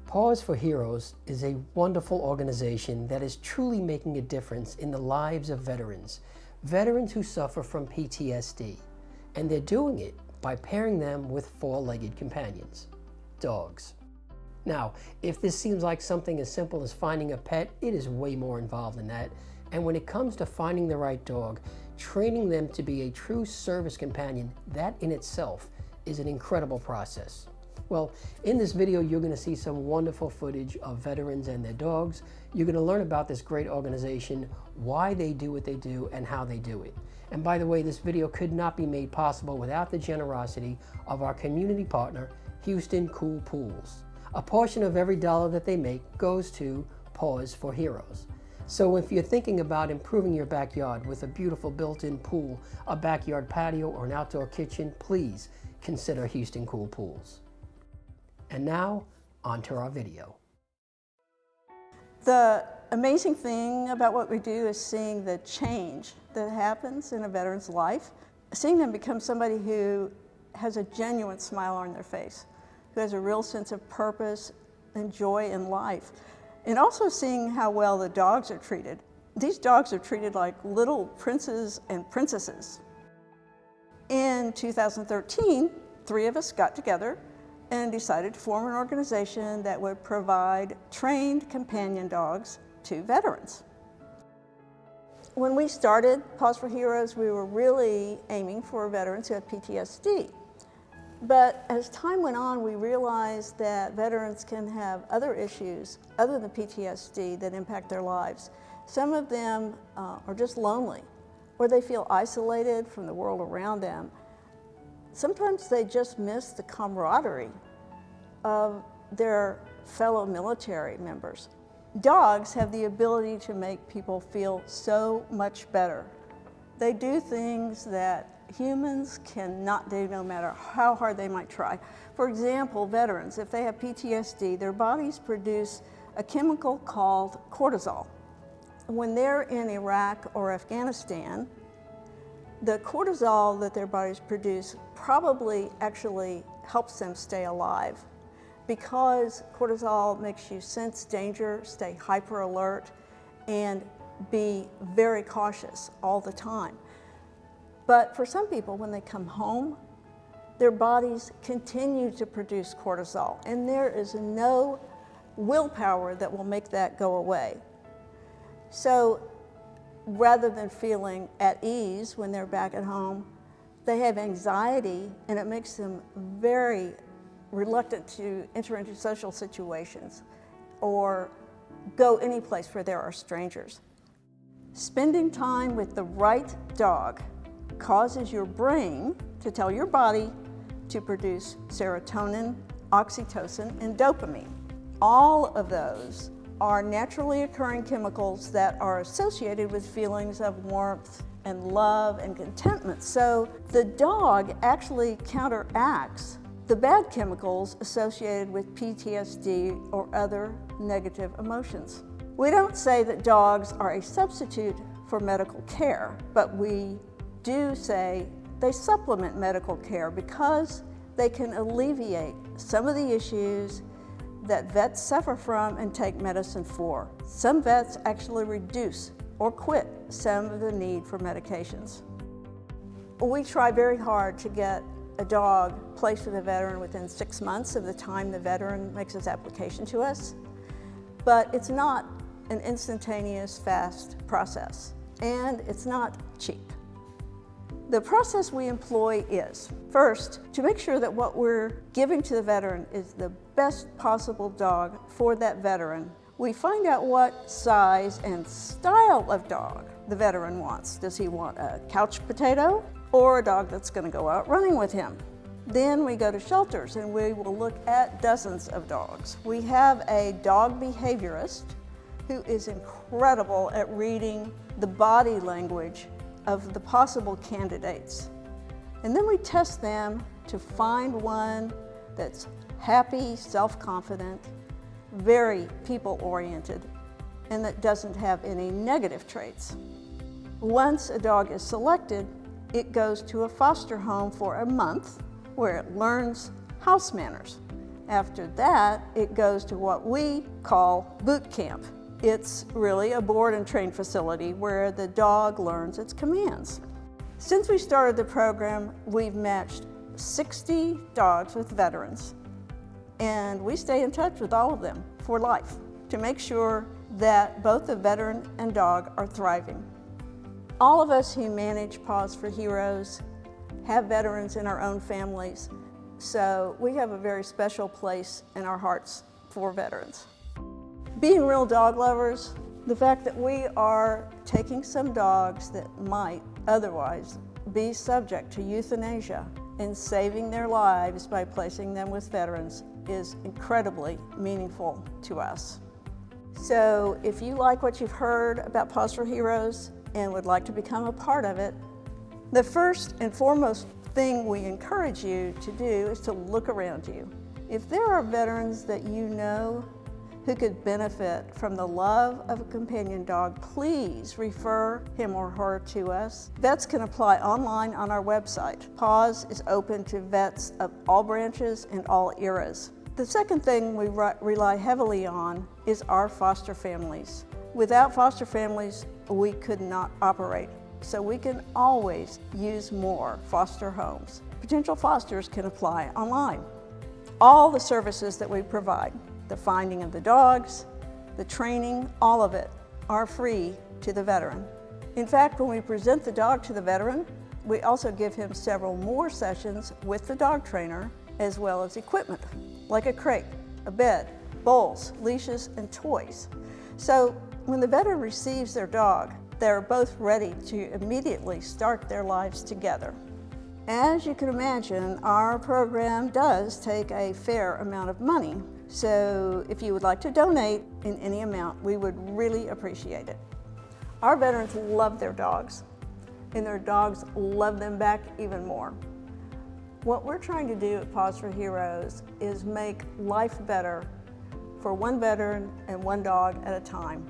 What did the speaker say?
Paws For Heroes is a wonderful organization that is truly making a difference in the lives of veterans who suffer from PTSD, and they're doing it by pairing them with four-legged companions, dogs. Now, if this seems like something as simple as finding a pet, it is way more involved than that. And when it comes to finding the right dog, training them to be a true service companion, that in itself is an incredible process. Well, in this video, you're going to see some wonderful footage of veterans and their dogs. You're going to learn about this great organization, why they do what they do, and how they do it. And by the way, this video could not be made possible without the generosity of our community partner, Houston Cool Pools. A portion of every dollar that they make goes to Paws For Heroes. So if you're thinking about improving your backyard with a beautiful built-in pool, a backyard patio, or an outdoor kitchen, please consider Houston Cool Pools. And now, on to our video. The amazing thing about what we do is seeing the change that happens in a veteran's life, seeing them become somebody who has a genuine smile on their face, who has a real sense of purpose and joy in life, and also seeing how well the dogs are treated. These dogs are treated like little princes and princesses. In 2013, 3 of us got together and decided to form an organization that would provide trained companion dogs to veterans. When we started Paws For Heroes, we were really aiming for veterans who had PTSD. But as time went on, we realized that veterans can have other issues other than PTSD that impact their lives. Some of them are just lonely, or they feel isolated from the world around them. Sometimes they just miss the camaraderie of their fellow military members. Dogs have the ability to make people feel so much better. They do things that humans cannot do, no matter how hard they might try. For example, veterans, if they have PTSD, their bodies produce a chemical called cortisol. When they're in Iraq or Afghanistan, the cortisol that their bodies produce probably actually helps them stay alive, because cortisol makes you sense danger, stay hyper alert, and be very cautious all the time. But for some people, when they come home, their bodies continue to produce cortisol, and there is no willpower that will make that go away. So rather than feeling at ease when they're back at home, they have anxiety, and it makes them very reluctant to enter into social situations or go any place where there are strangers. Spending time with the right dog causes your brain to tell your body to produce serotonin, oxytocin, and dopamine. All of those are naturally occurring chemicals that are associated with feelings of warmth and love and contentment. So the dog actually counteracts the bad chemicals associated with PTSD or other negative emotions. We don't say that dogs are a substitute for medical care, but we do say they supplement medical care because they can alleviate some of the issues that vets suffer from and take medicine for. Some vets actually reduce or quit some of the need for medications. We try very hard to get a dog placed with a veteran within 6 months of the time the veteran makes his application to us, but it's not an instantaneous, fast process, and it's not cheap. The process we employ is, first, to make sure that what we're giving to the veteran is the best possible dog for that veteran. We find out what size and style of dog the veteran wants. Does he want a couch potato or a dog that's going to go out running with him? Then we go to shelters and we will look at dozens of dogs. We have a dog behaviorist who is incredible at reading the body language of the possible candidates. And then we test them to find one that's happy, self-confident, very people-oriented, and that doesn't have any negative traits. Once a dog is selected, it goes to a foster home for a month where it learns house manners. After that, it goes to what we call boot camp. It's really a board and train facility where the dog learns its commands. Since we started the program, we've matched 60 dogs with veterans, and we stay in touch with all of them for life to make sure that both the veteran and dog are thriving. All of us who manage Paws for Heroes have veterans in our own families, so we have a very special place in our hearts for veterans. Being real dog lovers, the fact that we are taking some dogs that might otherwise be subject to euthanasia and saving their lives by placing them with veterans is incredibly meaningful to us. So if you like what you've heard about Paws for Heroes and would like to become a part of it, the first and foremost thing we encourage you to do is to look around you. If there are veterans that you know who could benefit from the love of a companion dog, please refer him or her to us. Vets can apply online on our website. Paws is open to vets of all branches and all eras. The second thing we rely heavily on is our foster families. Without foster families, we could not operate. So we can always use more foster homes. Potential fosters can apply online. All the services that we provide, the finding of the dogs, the training, all of it are free to the veteran. In fact, when we present the dog to the veteran, we also give him several more sessions with the dog trainer, as well as equipment, like a crate, a bed, bowls, leashes, and toys. So when the veteran receives their dog, they're both ready to immediately start their lives together. As you can imagine, our program does take a fair amount of money. So if you would like to donate in any amount, we would really appreciate it. Our veterans love their dogs, and their dogs love them back even more. What we're trying to do at Paws for Heroes is make life better for one veteran and one dog at a time.